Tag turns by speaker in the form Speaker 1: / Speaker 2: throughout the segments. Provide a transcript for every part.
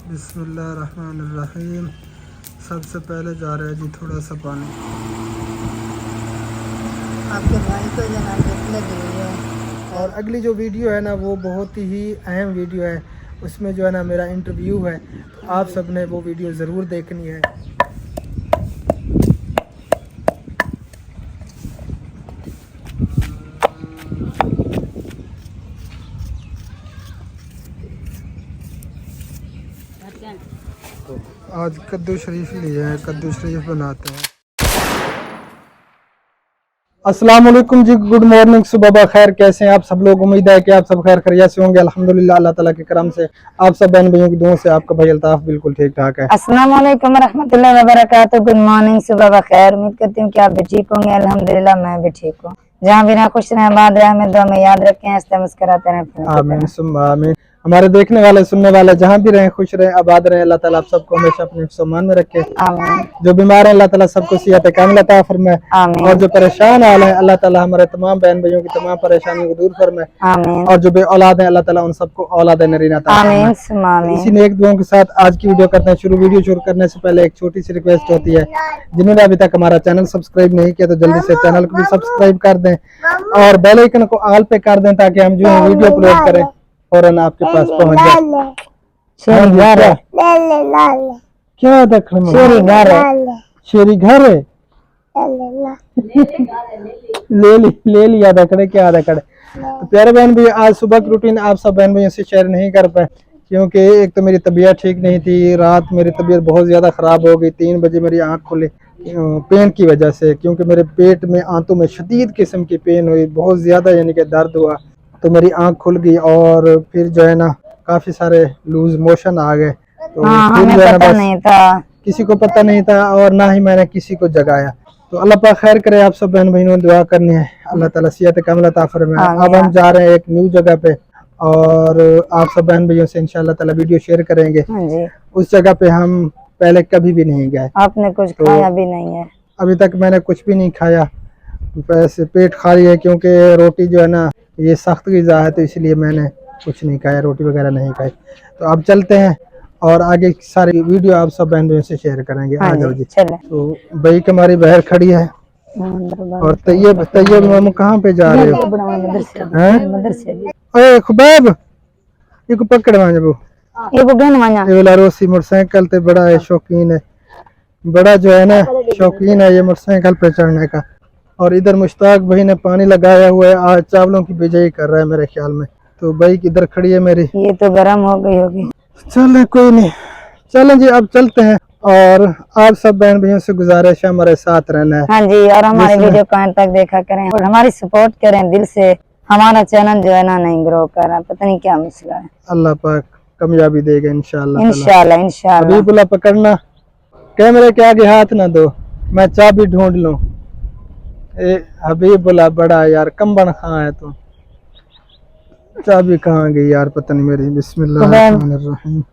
Speaker 1: बिस्मिल्लाहिर्रहमानिर्रहीम। सबसे पहले जा रहा है जी थोड़ा सा पानी।
Speaker 2: आपके भाई को जनाब भूख लगी हुई है।
Speaker 1: और अगली जो वीडियो है ना वो बहुत ही अहम वीडियो है, उसमें जो है ना मेरा इंटरव्यू है, तो आप सब ने वो वीडियो ज़रूर देखनी है। तो आज कद्दू शरीफ लिए हैं, कद्दू शरीफ बनाते हैं। अस्सलाम वालेकुम जी, गुड मॉर्निंग, सुबह खैर। कैसे हैं आप सब लोग? उम्मीद है कि आप सब खैर खैरियत से होंगे। अल्हम्दुलिल्लाह, अल्लाह ताला के करम से आप सब बहन भाइयों की दुआ से आपका भाई अल्ताफ बिल्कुल ठीक ठाक है।
Speaker 2: अस्सलाम वालेकुम रहमतुल्लाहि व बरकातुहू। गुड मॉर्निंग, सुबह खैर। उम्मीद करती हूँ कि आप भी ठीक होंगे। अल्हम्दुलिल्लाह मैं भी ठीक हूँ। जहाँ भी ना खुश रहें, आबाद रहें, हमें दुआ में याद रखें, हंसते मुस्कुराते रहें।
Speaker 1: आमीन सुम्मा आमीन। हमारे देखने वाले सुनने वाले जहाँ भी रहें, खुश रहें, आबाद रहें। अल्लाह ताला आप सबको हमेशा अपने हिफ्ज़-ओ-मान में रखे।
Speaker 2: आमीन।
Speaker 1: जो बीमार है अल्लाह ताला सबको सेहत कामिल अता फरमाए।
Speaker 2: आमीन।
Speaker 1: और जो परेशान हाल है अल्लाह ताला हमारे तमाम बहन भाइयों की तमाम परेशानियों को दूर फरमाए।
Speaker 2: आमीन।
Speaker 1: और जो बे औलाद है अल्लाह ताला उन सबको औलाद नरीन अता फरमाए।
Speaker 2: आमीन सुम्मा आमीन।
Speaker 1: इसी नेक दुआओं के साथ आज की वीडियो करते हैं शुरू। वीडियो शुरू करने से पहले एक छोटी सी रिक्वेस्ट होती है, जिन्होंने अभी तक हमारा चैनल सब्सक्राइब नहीं किया तो जल्दी से चैनल को भी सब्सक्राइब कर दें और बेल आइकन को ऑल पे कर दें, ताकि हम जो वीडियो अपलोड करें फौरन आपके पास पहुंच जाए। क्या दखल में
Speaker 2: शेरी घर है,
Speaker 1: शेरी घर है, ले लिया दखड़े, क्या दखड़े। तो प्यारे बहन भैया, आज सुबह की रूटीन आप सब बहन भैया से शेयर नहीं कर पाए, क्योंकि एक तो मेरी तबीयत ठीक नहीं थी। रात मेरी तबीयत बहुत ज़्यादा ख़राब हो गई। 3 बजे मेरी आँख खुली पेन की वजह से, क्योंकि मेरे पेट में आंतों में शदीद किस्म की पेन हुई, बहुत ज़्यादा यानी कि दर्द हुआ, तो मेरी आँख खुल गई और फिर जो है ना काफ़ी सारे लूज मोशन आ गए। तो
Speaker 2: हमें पता नहीं था,
Speaker 1: किसी को पता नहीं था और ना ही मैंने किसी को जगाया। तो अल्लाह पाक खैर करे। आप सब बहन भाइयों ने दुआ करनी है, अल्लाह ताला सेहत कामिल अता फरमाए। अब हम जा रहे हैं एक न्यू जगह पे और आप सब बहन भाइयों से इंशाअल्लाह ताला वीडियो शेयर करेंगे। उस जगह पे हम पहले कभी भी नहीं गए।
Speaker 2: आपने कुछ खाया भी नहीं है? अभी
Speaker 1: तक मैंने कुछ भी नहीं खाया, वैसे पेट खाली है, क्योंकि रोटी जो है ना ये सख्त ग़िज़ा है, तो इसलिए मैंने कुछ नहीं खाया, रोटी वगैरह नहीं खाई। तो अब चलते हैं और आगे की सारी वीडियो आप सब बहन भाइयों से शेयर करेंगे। आ जाओ जी। तो भाई की हमारी बहर खड़ी है और तैयब मामू कहाँ पे जा रहे हो? खुबैब ये पकड़ रोसी मोटरसाइकिल ते बड़ा है शौकीन है, बड़ा जो है ना शौकीन है ये मोटरसाइकिल पे चढ़ने का। और इधर मुश्ताक भाई ने पानी लगाया हुआ है, आज चावलों की बिजाई कर रहा है मेरे ख्याल में। तो भाई किधर खड़ी है मेरी,
Speaker 2: ये तो गर्म हो गई होगी।
Speaker 1: चले कोई नहीं, चलें जी अब चलते हैं। और आप सब बहन भाइयों से गुजारिश है हमारे साथ रहना है।
Speaker 2: हाँ जी, और हमारे वीडियो को अंत तक देखा करें और हमारी सपोर्ट करें दिल से। हमारा चैनल जो है ना नहीं ग्रो कर रहा, पता नहीं क्या मसला है।
Speaker 1: अल्लाह पाक कामयाबी देगा इंशाल्लाह।
Speaker 2: इंशाल्लाह इंशाल्लाह।
Speaker 1: हबीबुल्लाह पकड़ना, कैमरे के आगे हाथ ना दो, मैं चाबी ढूंढ लूं। हबीबुल्लाह बड़ा यार कंबन खां है तू, चाबी कहाँ गई यार, पता नहीं मेरी। बिस्मिल्लाहिर्रहमानिर्रहीम।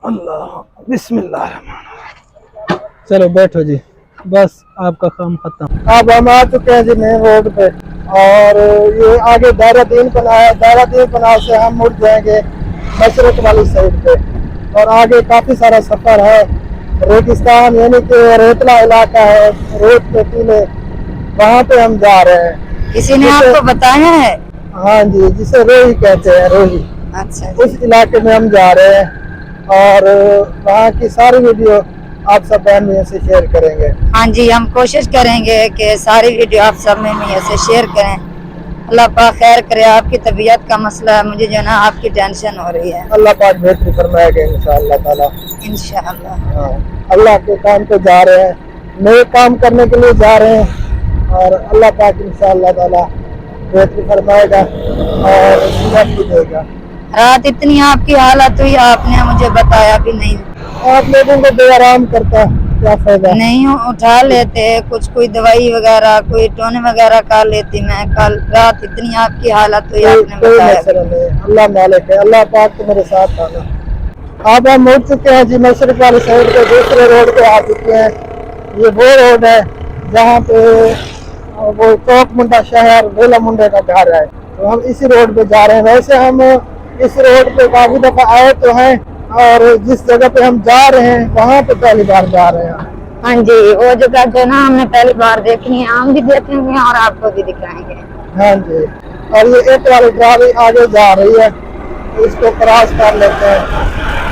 Speaker 1: अल्लाह बिस्मिल्लाहिर्रहमानिर्रहीम। चलो बैठो जी, बस आपका काम खत्म। अब हम आ चुके हैं जी मेन रोड पे और ये आगे दायरा-दीन पनाह है। दायरा-दीन पनाह से हम मुड़ जाएंगे मशरक वाली साइड पे और आगे काफी सारा सफर है। रेगिस्तान यानी कि रेतला इलाका है, रेत पे टीले, वहाँ पे हम जा रहे हैं।
Speaker 2: किसी ने आपको बताया है?
Speaker 1: हाँ जी, जिसे रोही कहते हैं, रोही।
Speaker 2: अच्छा,
Speaker 1: उस इलाके में हम जा रहे हैं और वहाँ की सारी वीडियो आप सब बहन से शेयर करेंगे।
Speaker 2: हाँ जी, हम कोशिश करेंगे कि सारी वीडियो आप सब में से शेयर करें। अल्लाह पाक खैर करे। आपकी तबीयत का मसला है, मुझे जो ना आपकी टेंशन हो रही है।
Speaker 1: अल्लाह पाक बेहतरी फरमाएगा इंशाअल्लाह ताला।
Speaker 2: इंशाअल्लाह।
Speaker 1: हाँ, अल्लाह के काम पे जा रहे हैं, नए काम करने के लिए जा रहे हैं और अल्लाह पाक इंशाअल्लाह ताला बेहतरी फरमाएगा और भी देगा।
Speaker 2: रात इतनी आपकी हालत हुई, आपने मुझे बताया भी नहीं।
Speaker 1: आप लोगों को बेआराम करता क्या फायदा? नहीं
Speaker 2: उठा लेते कुछ, कोई दवाई वगैरह, कोई टोने वगैरह कर लेती मैं। कल रात इतनी आपकी हालत हुई, आपने बताया नहीं।
Speaker 1: अल्लाह मालिक है, अल्लाह पाक तो मेरे साथ आना। अब हम मुड़ चुके हैं जी मशरक वाली साइड पे, दूसरे रोड पे आ चुके हैं। ये वो रोड है जहाँ पे वो चौक मुंडा शहर वेला मुंडे का घर है। तो हम इसी रोड पे जा रहे हैं। वैसे हम इस रोड पे काफी दफा आए तो हैं, और जिस जगह पे हम जा रहे हैं वहाँ पे पहली बार जा रहे हैं।
Speaker 2: हाँ जी, वो जगह जो ना हमने पहली बार देखनी है, हम भी देखेंगे और आपको भी दिखाएंगे।
Speaker 1: हाँ जी, और ये एक वाली गाड़ी आगे जा रही है, तो इसको क्रॉस कर लेते हैं।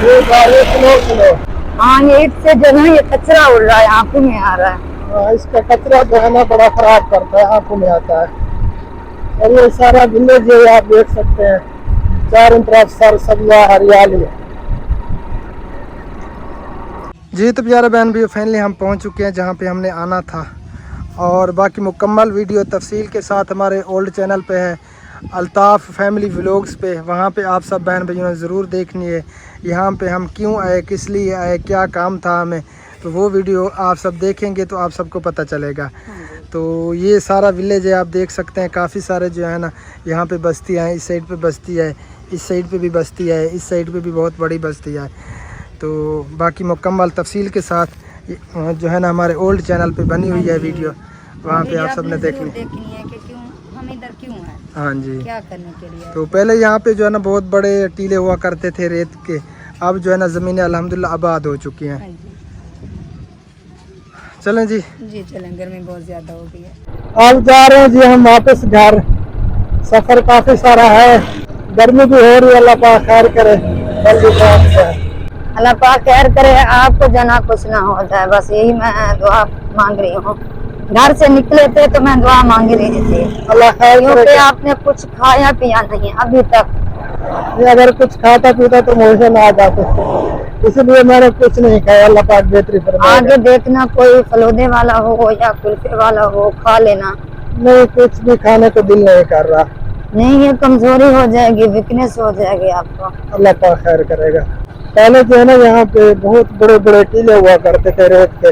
Speaker 1: ये गाड़ी स्लो स्लो।
Speaker 2: हाँ, ये ईट से जो है ये कचरा उड़ रहा है, आंखों में आ रहा है।
Speaker 1: इसका कचरा जो है ना बड़ा खराब करता है, आंखों में आता है। और ये सारा विलेज है, आप देख सकते हैं, चारों तरफ सर सब्जा हरियाली है। जी तो प्यारे बहन भी फाइनली हम पहुंच चुके हैं जहां पे हमने आना था, और बाकी मुकम्मल वीडियो तफसील के साथ हमारे ओल्ड चैनल पे है, अल्ताफ़ फैमिली व्लॉग्स पे। वहाँ पे आप सब बहन भाइयों ने ज़रूर देखनी है। यहाँ पे हम क्यों आए, किस लिए आए, क्या काम था हमें, तो वो वीडियो आप सब देखेंगे तो आप सबको पता चलेगा। तो ये सारा विलेज है, आप देख सकते हैं, काफ़ी सारे जो है ना यहाँ पे बस्तियाँ हैं। इस साइड पे बस्ती है, इस साइड पे भी बस्ती है, इस साइड पे भी बहुत बड़ी बस्ती है। तो बाकी मुकम्मल तफसील के साथ जो है ना हमारे ओल्ड चैनल पे बनी हुई है वीडियो, वहाँ पे आप सब ने देखनी
Speaker 2: है कि क्यों हम इधर क्यों हैं,
Speaker 1: हाँ जी,
Speaker 2: क्या करने के लिए।
Speaker 1: तो पहले यहाँ पे जो है ना बहुत बड़े टीले हुआ करते थे रेत के, अब जो है ना ज़मीनें अल्हम्दुलिल्लाह आबाद हो चुकी हैं। चलें जी
Speaker 2: चलें, गर्मी बहुत ज़्यादा हो गई है।
Speaker 1: अब जा रहे हैं जी हम वापस घर। सफ़र काफ़ी सारा है, गर्मी भी हो रही है, अल्लाह पाक खैर करे, जल्दी पहुंच जाए।
Speaker 2: अल्लाह पाक खैर करे, आपको जना कुछ ना हो जाए, बस यही मैं दुआ मांग रही हूँ। घर से निकले थे तो मैं दुआ मांग रही थी,
Speaker 1: अल्लाह खैर करे।
Speaker 2: क्योंकि आपने कुछ खाया पिया नहीं अभी तक।
Speaker 1: अगर कुछ खाता पीता तो मुझे ना आ जाते, इसलिए मैंने कुछ नहीं खाया। अल्लाह पाक बेहतरी फरमाए।
Speaker 2: आगे देखना कोई फलूदे वाला हो या कुल्फे वाला हो, खा लेना।
Speaker 1: नहीं, कुछ भी खाने को दिल नहीं कर रहा।
Speaker 2: नहीं, ये कमजोरी हो जाएगी, वीकनेस हो जाएगी आपको।
Speaker 1: अल्लाह पाक खैर करेगा। पहले जो है ना यहाँ पे बहुत बड़े बड़े टीले हुआ करते थे रेत के,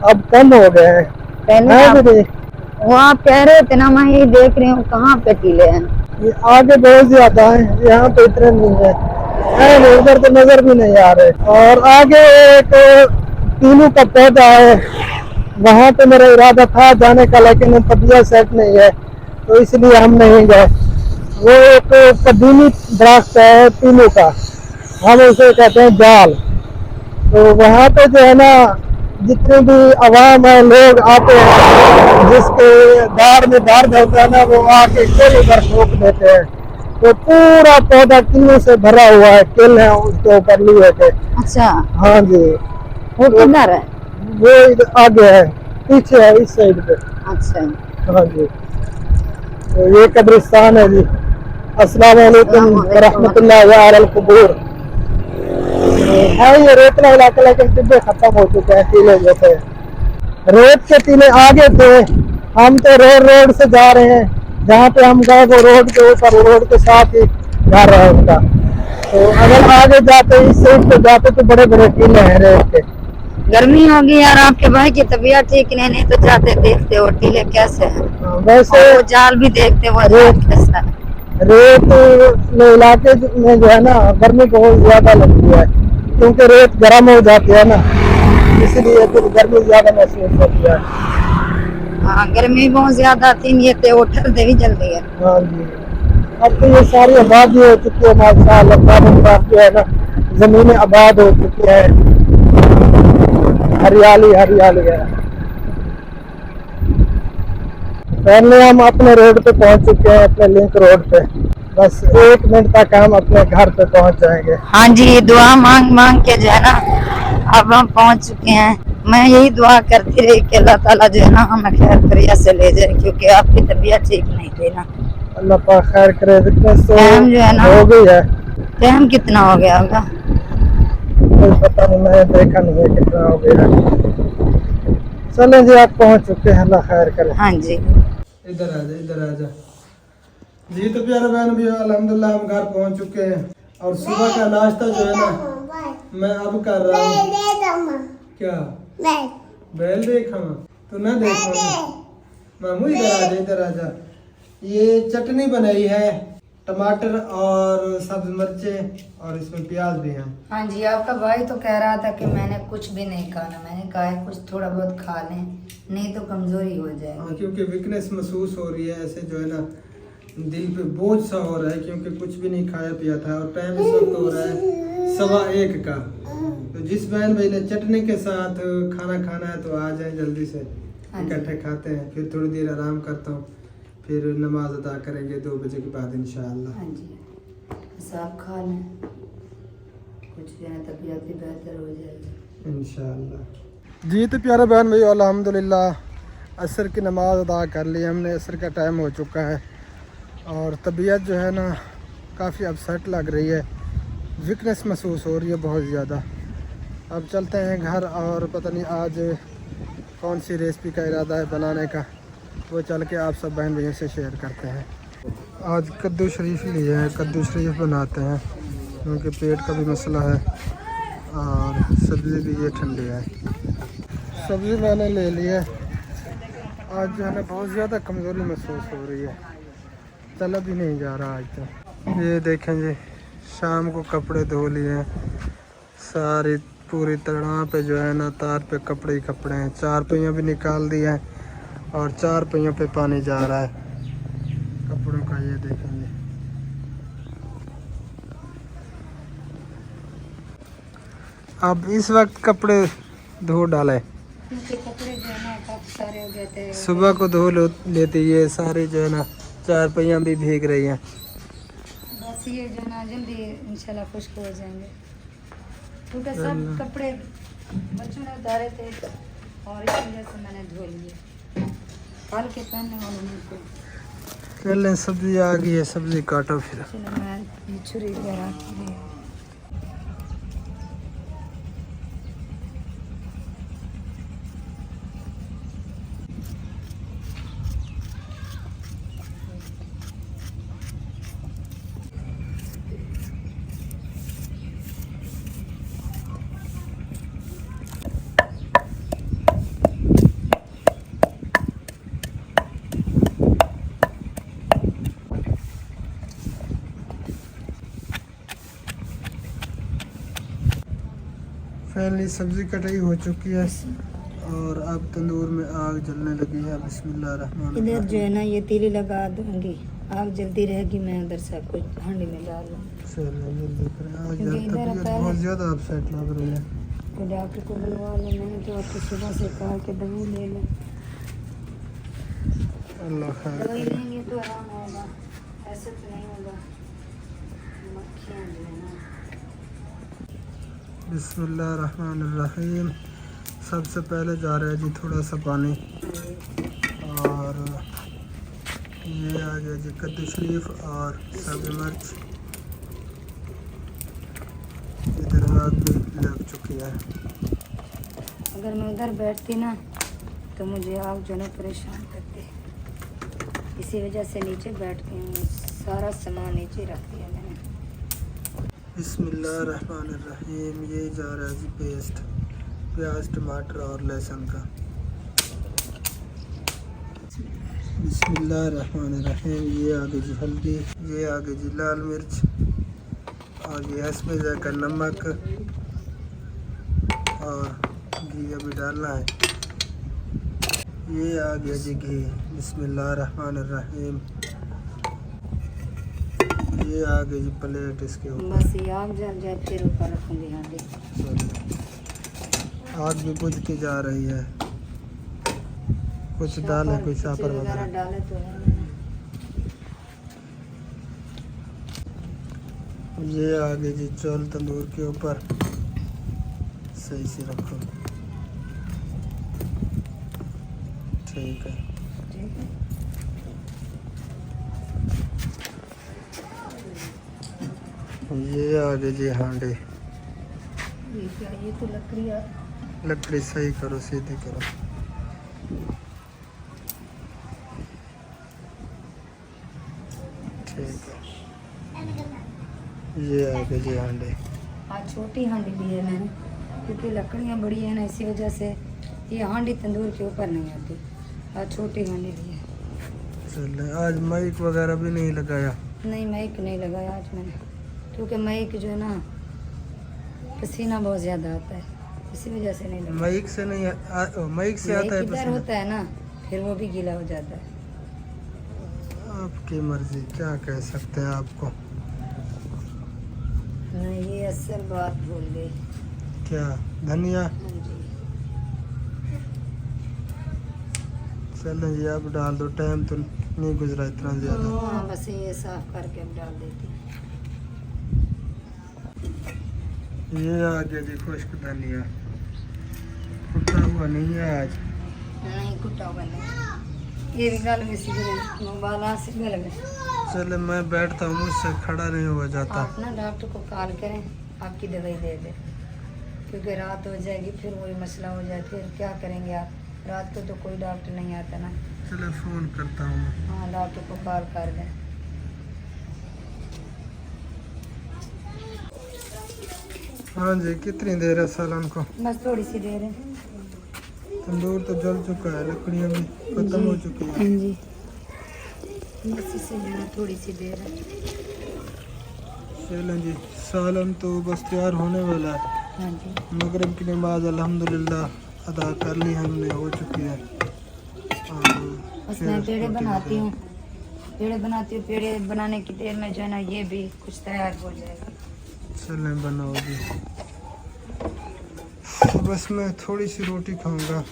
Speaker 1: अब कम हो गए हैं।
Speaker 2: पहले वो आप कह रहे थे ना, मैं यही देख रही हूँ, कहाँ पे टीले हैं।
Speaker 1: ये आगे बहुत ज्यादा है, यहाँ पे इतने नहीं है, उधर तो नजर भी नहीं आ रहे। और आगे एक तीनों का पौधा है, वहाँ पे मेरा इरादा था जाने का, लेकिन तबीयत सेट नहीं है तो इसलिए हम नहीं गए। वो एक कदीमी दरख्त है तीनों का, हम उसे कहते हैं जाल। तो वहाँ पे जो है ना जितने भी आवाम है, लोग आते हैं, जिसके दाढ़ में दर्द होता है ना, वो आके केले पर ठोक देते हैं। तो पूरा पौधा किलों से भरा हुआ है, केले हैं उसके ऊपर लिए थे।
Speaker 2: अच्छा,
Speaker 1: हाँ जी,
Speaker 2: वो किधर है?
Speaker 1: वो इधर आगे है, पीछे है, इस साइड पे।
Speaker 2: अच्छा,
Speaker 1: हाँ जी, तो ये कब्रिस्तान है जी। अस्सलाम वालेकुम रहमतुल्लाह अल कबूर। है ये रेतला इलाका, लेकिन टिब्बे खत्म हो चुके हैं, टीले जो थे रेत के टीले आगे थे। हम तो रोड से जा रहे हैं, जहाँ पे हम गए वो रोड के ऊपर, रोड के साथ ही घर है उनका। तो अगर आगे जाते, इस साइड पे जाते तो बड़े बड़े टीले हैं रेत के।
Speaker 2: गर्मी होगी यार, आपके भाई की तबीयत ठीक नहीं तो जाते देखते हो टीले कैसे है।
Speaker 1: वैसे
Speaker 2: वो जाल भी देखते हो कैसा है।
Speaker 1: रेत इलाके में जो है ना गर्मी बहुत ज्यादा लगती है, क्योंकि रेत गर्म हो जाती है ना, इसलिए फिर गर्मी ज्यादा महसूस होती है।
Speaker 2: हाँ, गर्मी बहुत ज्यादा थी, ये ते उठर दे भी जल्दी है।
Speaker 1: हाँ जी, अब तो ये सारी आबादी हो चुकी है माशाअल्लाह, जो है ना जमीनें आबाद हो चुकी है, हरियाली हरियाली है। पहले हम अपने रोड पे पहुंच चुके हैं, अपने लिंक रोड पे। बस 1 मिनट तक हम अपने घर पे पहुंच जाएंगे।
Speaker 2: हाँ जी, दुआ मांग मांग के जो है ना अब हम पहुंच चुके हैं। मैं यही दुआ करती रही कि अल्लाह ताला जो है ना हमें खैर करिया से ले जाए, क्योंकि आपकी तबीयत ठीक नहीं थी ना।
Speaker 1: अल्लाह पाक खैर करे।
Speaker 2: टाइम जो है ना
Speaker 1: हो गई है,
Speaker 2: टाइम कितना हो गया होगा
Speaker 1: कोई पता नहीं, मैंने देखा नहीं है कितना हो गया। चले जी, आप पहुंच चुके हैं, अल्लाह खैर करे।
Speaker 2: हाँ जी,
Speaker 1: इधर आ जा, इधर आ जा जी। तो प्यारे बहन भी अल्हम्दुलिल्लाह हम घर पहुंच चुके हैं, और सुबह का नाश्ता जो है ना मैं अब कर रहा हूँ। क्या बैल देखा तो ना देखा मामू, इधर आ जा, इधर आ जा। ये चटनी बनाई है, टमाटर और सब्ज मिर्चें, और इसमें प्याज भी हैं।
Speaker 2: हाँ जी, आपका भाई तो कह रहा था कि मैंने कुछ भी नहीं खाना। मैंने कहा है कुछ थोड़ा बहुत खा लें, नहीं तो कमजोरी हो जाएगी।
Speaker 1: हाँ, क्योंकि वीकनेस महसूस हो रही है, ऐसे जो है ना दिल पे बोझ सा हो रहा है क्योंकि कुछ भी नहीं खाया पिया था और टाइम इस वक्त हो रहा है 1:15 का। तो जिस बहन भाई ने चटनी के साथ खाना खाना है तो आ जाए जल्दी से, इकट्ठे खाते हैं। फिर थोड़ी देर आराम करता हूँ, फिर नमाज अदा करेंगे 2 बजे के बाद इंशाअल्लाह।
Speaker 2: हाँ जी, सब खा लें, कुछ जो है तबीयत भी बेहतर हो जाएगी
Speaker 1: इंशाअल्लाह। जी तो प्यारे बहन भाई अल्हम्दुलिल्लाह असर की नमाज अदा कर ली हमने। असर का टाइम हो चुका है और तबीयत जो है ना काफ़ी अपसेट लग रही है, वीकनेस महसूस हो रही है बहुत ज़्यादा। अब चलते हैं घर और पता नहीं आज कौन सी रेसिपी का इरादा है बनाने का, वो चल के आप सब बहन भैया से शेयर करते हैं। आज कद्दू शरीफ लिए हैं, कद्दू शरीफ बनाते हैं क्योंकि पेट का भी मसला है और सब्ज़ी भी ये ठंडी है। सब्ज़ी मैंने ले ली है। आज जो है ना बहुत ज़्यादा कमज़ोरी महसूस हो रही है, चला भी नहीं जा रहा आज तो। ये देखें जी, शाम को कपड़े धो लिए हैं सारी, पूरी तरह पे जो है ना तार पे कपड़े ही कपड़े हैं। 4 पहिया भी निकाल दिए हैं और 4 पहियों पे पानी जा रहा है कपड़ों का। ये देखेंगे अब इस वक्त कपड़े धो डाले,
Speaker 2: क्योंकि कपड़े जो है ना काफ़ी सारे हो गए थे।
Speaker 1: सुबह को धो लेते, ये सारे जो है ना 4 पहिया भी भीग रही हैं।
Speaker 2: बस ये जो ना जल्दी इंशाल्लाह खुश्क हो जाएंगे, क्योंकि सब कपड़े बच्चों ने उतारे थे और इस वजह से मैंने धो लिए, कल के पहनने वाले मुझको।
Speaker 1: चलें सब्ज़ी आ गई है, सब्ज़ी काटो फिर।
Speaker 2: चलो मैं ये छुरी वगैरह रखी है।
Speaker 1: फाइनली सब्ज़ी कटाई हो चुकी है और अब तंदूर में आग जलने लगी है। बिस्मिल्लाहिर्रहमानिर्रहीम।
Speaker 2: इधर जो है ना ये तीली लगा दूंगी, आग जल्दी रहेगी, मैं उधर से कुछ हांडी में डाल लूँगी।
Speaker 1: चलो जल्दी करें, आज
Speaker 2: क्योंकि
Speaker 1: यार
Speaker 2: इधर
Speaker 1: तबीयत
Speaker 2: पहले-
Speaker 1: बहुत ज़्यादा अपसेट लग रही है।
Speaker 2: तो डॉक्टर को बुलवा लें, मैंने तो आपको सुबह से कहा कि दवाई ले लें,
Speaker 1: अल्लाह खैर
Speaker 2: दवाई
Speaker 1: करे।
Speaker 2: लेंगे तो आराम होगा, ऐसे तो नहीं होगा। मक्खियाँ जो है ना,
Speaker 1: बिस्मिल्लाहिर्रहमानिर्रहीम। सबसे पहले जा रहा है जी थोड़ा सा पानी और ये आ गया जी कद्दू शरीफ और सब्ज़ मिर्च। इधर आग भी लग चुकी है।
Speaker 2: अगर मैं उधर बैठती ना तो मुझे आग जो है परेशान करती, इसी वजह से नीचे बैठती हूँ, सारा सामान नीचे रख दिया मैंने।
Speaker 1: बिस्मिल्लाहिर्रहमानिर्रहीम। ये जा रहा है जी पेस्ट, प्याज टमाटर और लहसुन का। बिस्मिल्लाहिर्रहमानिर्रहीम। ये आगे जी हल्दी, ये आगे जी लाल मिर्च और ये इसमें जाकर नमक और घी अभी डालना है। ये आ गया जी घी। बिस्मिल्लाहिर्रहमानिर्रहीम। ये आ गई जी प्लेट इसके ऊपर।
Speaker 2: बस ये आग जल जाए फिर ऊपर रखूँगी हांडी।
Speaker 1: आग भी बुझती जा रही है, कुछ डाले कुछ शापर वगैरह।
Speaker 2: डाले तो है मैंने।
Speaker 1: ये आ गई जी चौल तंदूर के ऊपर, सही से रखो, ठीक है।
Speaker 2: ठीक है।
Speaker 1: ये आ गई जी हांडी।
Speaker 2: ये क्या, ये तो लकड़ियाँ,
Speaker 1: लकड़ी सही करो, सीधी करो। ठीक है। ये आ गई जी हांडी।
Speaker 2: आज छोटी हांडी ली है मैंने, क्योंकि लकड़ियाँ बड़ी है ना, इसी वजह से ये हांडी तंदूर के ऊपर नहीं आती। आज छोटी हांडी ली है।
Speaker 1: चल आज माइक वगैरह भी नहीं लगाया?
Speaker 2: नहीं, माइक नहीं लगाया आज मैंने, क्योंकि माइक जो है ना पसीना बहुत ज़्यादा आता है, इसी वजह से नहीं लगाया।
Speaker 1: माइक से नहीं माइक से आता है
Speaker 2: इधर
Speaker 1: पसीना।
Speaker 2: होता है ना, फिर वो भी गीला हो जाता है।
Speaker 1: आपकी मर्जी, क्या कह सकते हैं आपको।
Speaker 2: नहीं, ये असल बात भूल गई।
Speaker 1: क्या धनिया?
Speaker 2: हाँ जी।
Speaker 1: चलें जी, अब डाल दो, टाइम तो नहीं गुजरा इतना ज़्यादा।
Speaker 2: हाँ, बस ये साफ करके अब डाल देती।
Speaker 1: ये आ गया जी खुश्क धनिया, कुटा हुआ नहीं है आज।
Speaker 2: नहीं कुटा हुआ नहीं, ये भी गल में सीधे मोबाइल से गल में।
Speaker 1: चले मैं बैठता हूँ, मुझसे खड़ा नहीं हुआ जाता।
Speaker 2: आप ना डॉक्टर को कॉल करें, आपकी दवाई दे दे, क्योंकि रात हो जाएगी फिर वही मसला हो जाए, फिर क्या करेंगे आप। रात को तो कोई डॉक्टर नहीं आता ना।
Speaker 1: चले फ़ोन करता हूँ।
Speaker 2: हाँ, डॉक्टर को कॉल कर दें।
Speaker 1: हाँ जी, कितनी देर है सालन को?
Speaker 2: बस थोड़ी सी देर है।
Speaker 1: तंदूर तो जल चुका है, लकड़ियाँ भी खत्म हो चुकी
Speaker 2: हाँ
Speaker 1: हैं।
Speaker 2: जी, बस इसे जो थोड़ी सी देर है।
Speaker 1: चलें जी, सालन तो बस तैयार होने वाला है।
Speaker 2: हाँ जी,
Speaker 1: मगरिब की नमाज अल्हम्दुलिल्लाह अदा कर ली हमने, हो चुकी है।
Speaker 2: बस मैं पेड़े बनाती हूँ, पेड़े बनाने की देर में जो है ना ये भी कुछ तैयार हो जाएगा।
Speaker 1: चलें बनाओ जी। बस मैं थोड़ी सी रोटी खाऊंगा।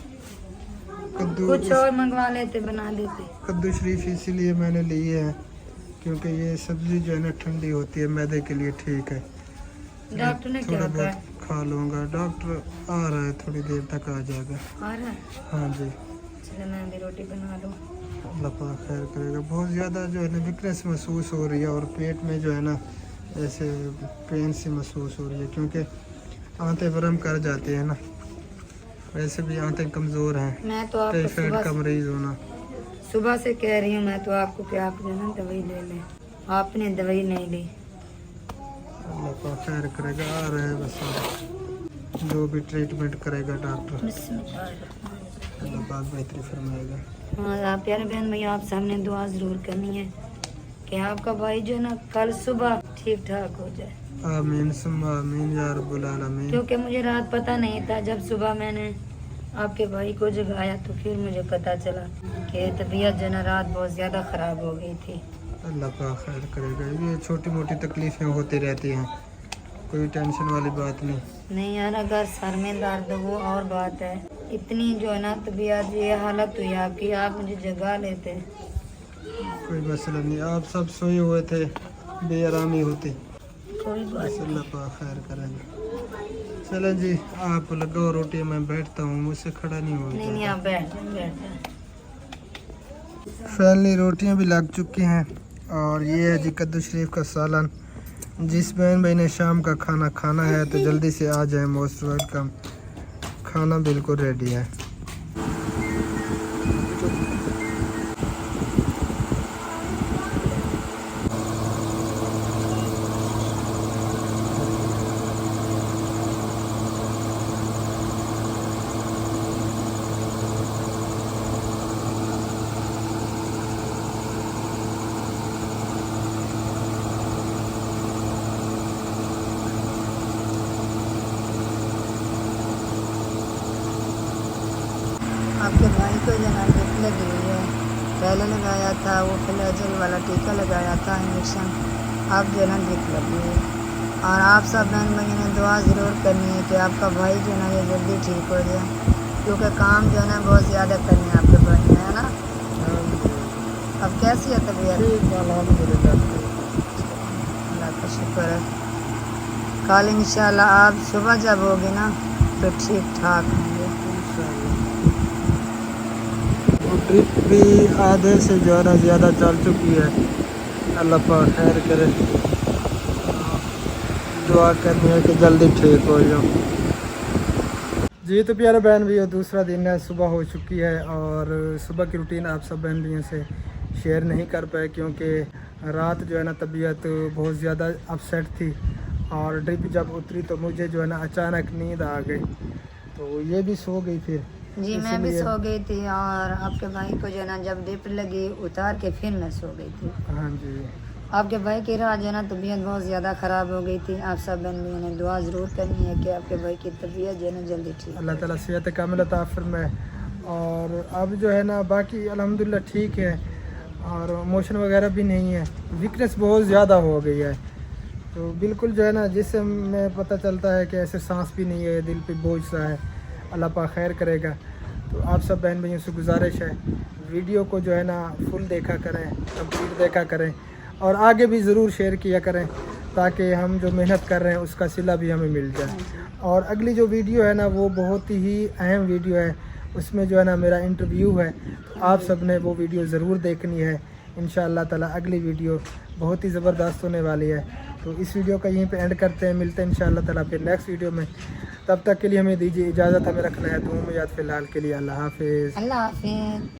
Speaker 2: कुछ और मंगवा लेते, बना देते।
Speaker 1: कद्दू शरीफ इसीलिए मैंने ली है क्योंकि ये सब्जी जो है ना ठंडी होती है, मैदे के लिए ठीक है।
Speaker 2: डॉक्टर ने क्या
Speaker 1: थोड़ा
Speaker 2: कहा?
Speaker 1: बहुत खा लूँगा। डॉक्टर आ रहा है, थोड़ी देर तक आ जाएगा।
Speaker 2: आ रहा है?
Speaker 1: हाँ जी।
Speaker 2: चलो मैं भी रोटी बना लूँ।
Speaker 1: अल्लाह पाक खैर करेगा। बहुत ज़्यादा जो है ना वीकनेस महसूस हो रही है और पेट में जो है ना ऐसे पेन सी महसूस हो रही है, क्योंकि आंतें वरम कर जाते हैं ना। वैसे भी आंतें कमज़ोर हैं,
Speaker 2: मैं तो आपको
Speaker 1: टाइफाइड का मरीज़ होना।
Speaker 2: सुबह से कह रही हूँ, मैं तो आपको कि आप जो है ना दवाई ले लें, आपने दवाई नहीं ली।
Speaker 1: अल्लाह पाक खैर करेगा। आ रहा है बस, जो भी ट्रीटमेंट करेगा डॉक्टर, अल्लाह पाक बेहतरी फरमाएगा।
Speaker 2: हाँ, आप प्यारे बहन भैया, आप सामने दुआ ज़रूर करनी है कि आपका भाई जो है ना कल सुबह ठीक ठाक हो जाए।
Speaker 1: आमीन सुम्मा आमीन या रब्बुल आलमीन।
Speaker 2: क्योंकि मुझे रात पता नहीं था, जब सुबह मैंने आपके भाई को जगाया तो फिर मुझे पता चला कि तबीयत जो है ना रात बहुत ज़्यादा ख़राब हो गई थी।
Speaker 1: अल्लाह पाक खैर करेगा। ये छोटी मोटी तकलीफ़ें होती रहती हैं, कोई टेंशन वाली बात नहीं।
Speaker 2: नहीं यार, अगर सर में दर्द वो और बात है, इतनी जो है ना तबीयत ये हालत हुई आपकी, आप मुझे जगा लेते।
Speaker 1: कोई मसला नहीं, आप सब सोए हुए थे, बेआरामी होती।
Speaker 2: कोई बात
Speaker 1: बस अल्लाह पाक खैर करेंगे। चलें जी, आप लगाओ रोटी, मैं बैठता हूँ, मुझसे खड़ा नहीं
Speaker 2: नहीं, नहीं
Speaker 1: होगा।
Speaker 2: आप बैठ जाए।
Speaker 1: फैनली रोटियाँ भी लग चुकी हैं और ये है जी कद्दू शरीफ का सालन। जिस बहन भाई ने शाम का खाना खाना है तो जल्दी से आ जाए, मोस्ट वेलकम। खाना बिल्कुल रेडी है।
Speaker 2: आपके भाई को जो है ड्रिप लगी हुई है, पहले लगाया था वो फ्लैजल वाला टीका लगाया था इंजेक्शन, अब जो है ना ड्रिप लगी हुई है। और आप सब बहन भाई ने दुआ ज़रूर करनी है कि आपका भाई जो है ना ये जल्दी ठीक हो जाए, क्योंकि काम जो है ना बहुत ज़्यादा करने हैं आपके भाई ने, है ना। अब कैसी है तबीयत?
Speaker 1: अल्हम्दुलिल्लाह,
Speaker 2: अल्लाह का शुक्र है। कल इंशाल्लाह आप सुबह जब होगे ना तो ठीक ठाक होंगे।
Speaker 1: ट्रिप भी आधे से ज़्यादा चल चुकी है। अल्लाह पाक खैर करे। दुआ करनी है कि जल्दी ठीक हो जाओ। जी तो प्यारे बहन भैया, दूसरा दिन है, सुबह हो चुकी है और सुबह की रूटीन आप सब बहन भैया से शेयर नहीं कर पाए, क्योंकि रात जो है ना तबीयत बहुत ज़्यादा अपसेट थी और ड्रिप जब उतरी तो मुझे जो है ना अचानक नींद आ गई, तो ये भी सो गई फिर।
Speaker 2: जी मैं भी सो गई थी और आपके भाई को जो है ना जब ड्रिप लगी उतार के फिर मैं सो गई थी।
Speaker 1: हाँ जी।
Speaker 2: आपके भाई की रात जो है ना तबीयत बहुत ज़्यादा ख़राब हो गई थी। आप सब बहन भाइयों ने दुआ ज़रूर करनी है कि आपके भाई की तबीयत जो है ना जल्दी ठीक।
Speaker 1: अल्लाह ताला सेहत कामिल अता फरमाए। और अब जो है ना बाकी अल्हम्दुलिल्लाह ठीक है। और मोशन वगैरह भी नहीं है, वीकनेस बहुत ज़्यादा हो गई है। तो बिल्कुल जो है ना जिससे में पता चलता है कि ऐसे सांस भी नहीं है, दिल पे बोझ सा है। अल्लाह पाक खैर करेगा। तो आप सब बहन भाइयों से गुजारिश है, वीडियो को जो है ना फुल देखा करें, कंप्लीट देखा करें और आगे भी ज़रूर शेयर किया करें, ताकि हम जो मेहनत कर रहे हैं उसका सिला भी हमें मिल जाए। और अगली जो वीडियो है ना वो बहुत ही अहम वीडियो है, उसमें जो है ना मेरा इंटरव्यू है। तो आप सब ने वो वीडियो ज़रूर देखनी है। इंशाअल्लाह ताला अगली वीडियो बहुत ही ज़बरदस्त होने वाली है। तो इस वीडियो का यहीं पे एंड करते हैं, मिलते हैं इंशाअल्लाह ताला फिर नेक्स्ट वीडियो में। तब तक के लिए हमें दीजिए इजाज़त, हमें रखना है दुआ में याद। फ़िलहाल के लिए अल्लाह हाफिज़।
Speaker 2: अल्लाह हाफिज़।